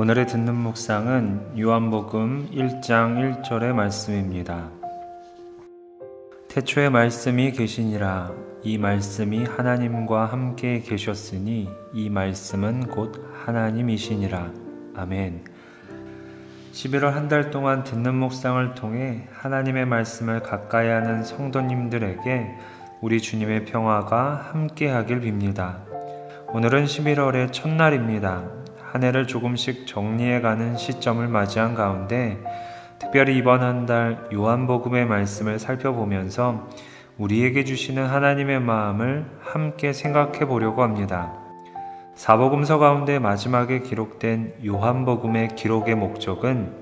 오늘의 듣는 묵상은 요한복음 1장 1절의 말씀입니다. 태초에 말씀이 계시니라. 이 말씀이 하나님과 함께 계셨으니 이 말씀은 곧 하나님이시니라. 아멘. 11월 한 달 동안 듣는 묵상을 통해 하나님의 말씀을 가까이 하는 성도님들에게 우리 주님의 평화가 함께하길 빕니다. 오늘은 11월의 첫날입니다. 한 해를 조금씩 정리해가는 시점을 맞이한 가운데 특별히 이번 한 달 요한복음의 말씀을 살펴보면서 우리에게 주시는 하나님의 마음을 함께 생각해 보려고 합니다. 사복음서 가운데 마지막에 기록된 요한복음의 기록의 목적은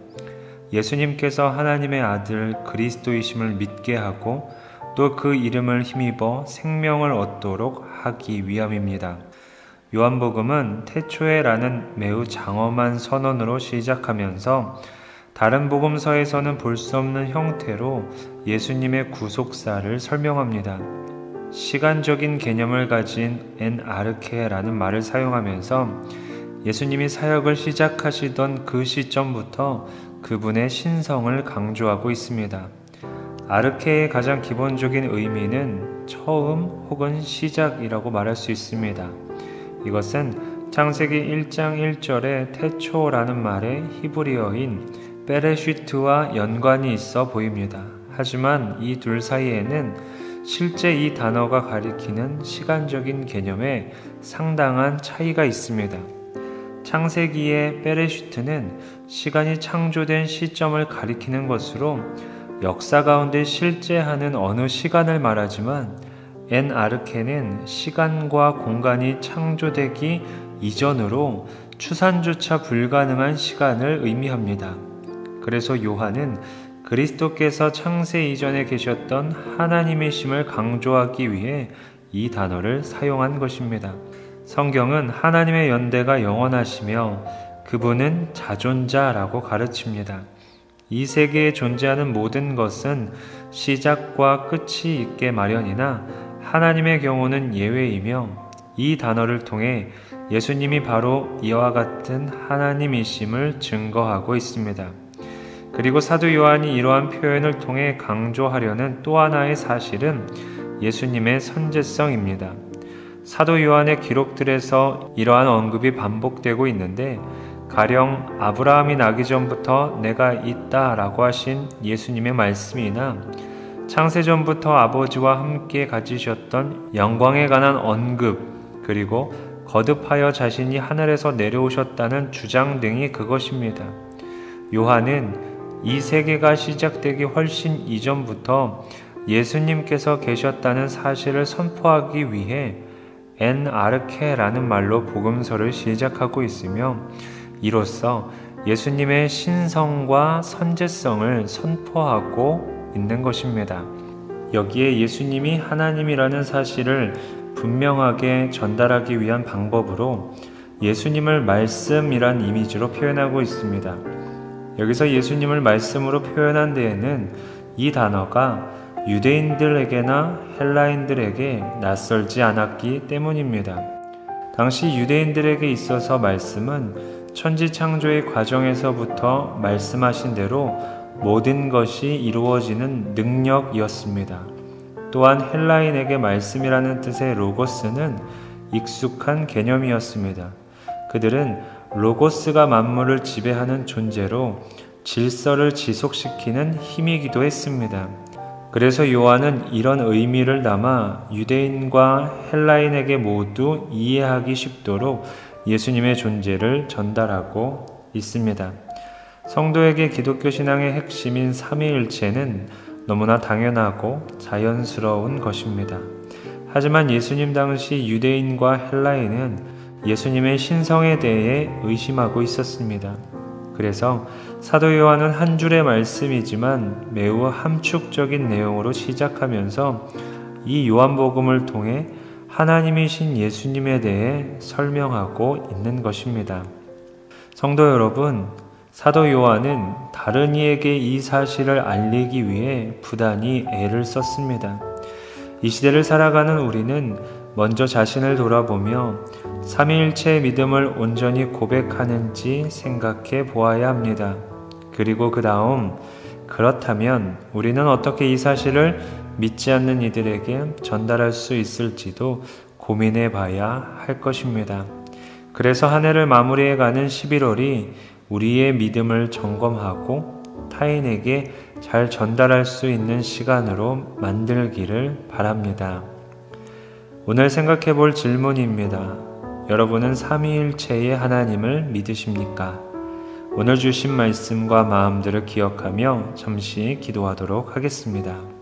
예수님께서 하나님의 아들 그리스도이심을 믿게 하고 또 그 이름을 힘입어 생명을 얻도록 하기 위함입니다. 요한복음은 태초에라는 매우 장엄한 선언으로 시작하면서 다른 복음서에서는 볼 수 없는 형태로 예수님의 구속사를 설명합니다. 시간적인 개념을 가진 엔 아르케라는 말을 사용하면서 예수님이 사역을 시작하시던 그 시점부터 그분의 신성을 강조하고 있습니다. 아르케의 가장 기본적인 의미는 처음 혹은 시작이라고 말할 수 있습니다. 이것은 창세기 1장 1절의 태초라는 말의 히브리어인 베레쉬트와 연관이 있어 보입니다. 하지만 이 둘 사이에는 실제 이 단어가 가리키는 시간적인 개념에 상당한 차이가 있습니다. 창세기의 베레쉬트는 시간이 창조된 시점을 가리키는 것으로 역사 가운데 실제하는 어느 시간을 말하지만 엔 아르케는 시간과 공간이 창조되기 이전으로 추산조차 불가능한 시간을 의미합니다. 그래서 요한은 그리스도께서 창세 이전에 계셨던 하나님이심을 강조하기 위해 이 단어를 사용한 것입니다. 성경은 하나님의 연대가 영원하시며 그분은 자존자라고 가르칩니다. 이 세계에 존재하는 모든 것은 시작과 끝이 있게 마련이나 하나님의 경우는 예외이며 이 단어를 통해 예수님이 바로 이와 같은 하나님이심을 증거하고 있습니다. 그리고 사도 요한이 이러한 표현을 통해 강조하려는 또 하나의 사실은 예수님의 선제성입니다. 사도 요한의 기록들에서 이러한 언급이 반복되고 있는데 가령 아브라함이 나기 전부터 내가 있다라고 하신 예수님의 말씀이나 창세전부터 아버지와 함께 가지셨던 영광에 관한 언급, 그리고 거듭하여 자신이 하늘에서 내려오셨다는 주장 등이 그것입니다. 요한은 이 세계가 시작되기 훨씬 이전부터 예수님께서 계셨다는 사실을 선포하기 위해 엔 아르케라는 말로 복음서를 시작하고 있으며 이로써 예수님의 신성과 선제성을 선포하고 있는 것입니다. 여기에 예수님이 하나님이라는 사실을 분명하게 전달하기 위한 방법으로 예수님을 말씀이란 이미지로 표현하고 있습니다. 여기서 예수님을 말씀으로 표현한 데에는 이 단어가 유대인들에게나 헬라인들에게 낯설지 않았기 때문입니다. 당시 유대인들에게 있어서 말씀은 천지창조의 과정에서부터 말씀하신 대로 모든 것이 이루어지는 능력이었습니다. 또한 헬라인에게 말씀이라는 뜻의 로고스는 익숙한 개념이었습니다. 그들은 로고스가 만물을 지배하는 존재로 질서를 지속시키는 힘이기도 했습니다. 그래서 요한은 이런 의미를 담아 유대인과 헬라인에게 모두 이해하기 쉽도록 예수님의 존재를 전달하고 있습니다. 성도에게 기독교 신앙의 핵심인 삼위일체는 너무나 당연하고 자연스러운 것입니다. 하지만 예수님 당시 유대인과 헬라인은 예수님의 신성에 대해 의심하고 있었습니다. 그래서 사도 요한은 한 줄의 말씀이지만 매우 함축적인 내용으로 시작하면서 이 요한복음을 통해 하나님이신 예수님에 대해 설명하고 있는 것입니다. 성도 여러분, 사도 요한은 다른 이에게 이 사실을 알리기 위해 부단히 애를 썼습니다. 이 시대를 살아가는 우리는 먼저 자신을 돌아보며 삼위일체의 믿음을 온전히 고백하는지 생각해 보아야 합니다. 그리고 그 다음 그렇다면 우리는 어떻게 이 사실을 믿지 않는 이들에게 전달할 수 있을지도 고민해 봐야 할 것입니다. 그래서 한 해를 마무리해가는 11월이 우리의 믿음을 점검하고 타인에게 잘 전달할 수 있는 시간으로 만들기를 바랍니다. 오늘 생각해 볼 질문입니다. 여러분은 삼위일체의 하나님을 믿으십니까? 오늘 주신 말씀과 마음들을 기억하며 잠시 기도하도록 하겠습니다.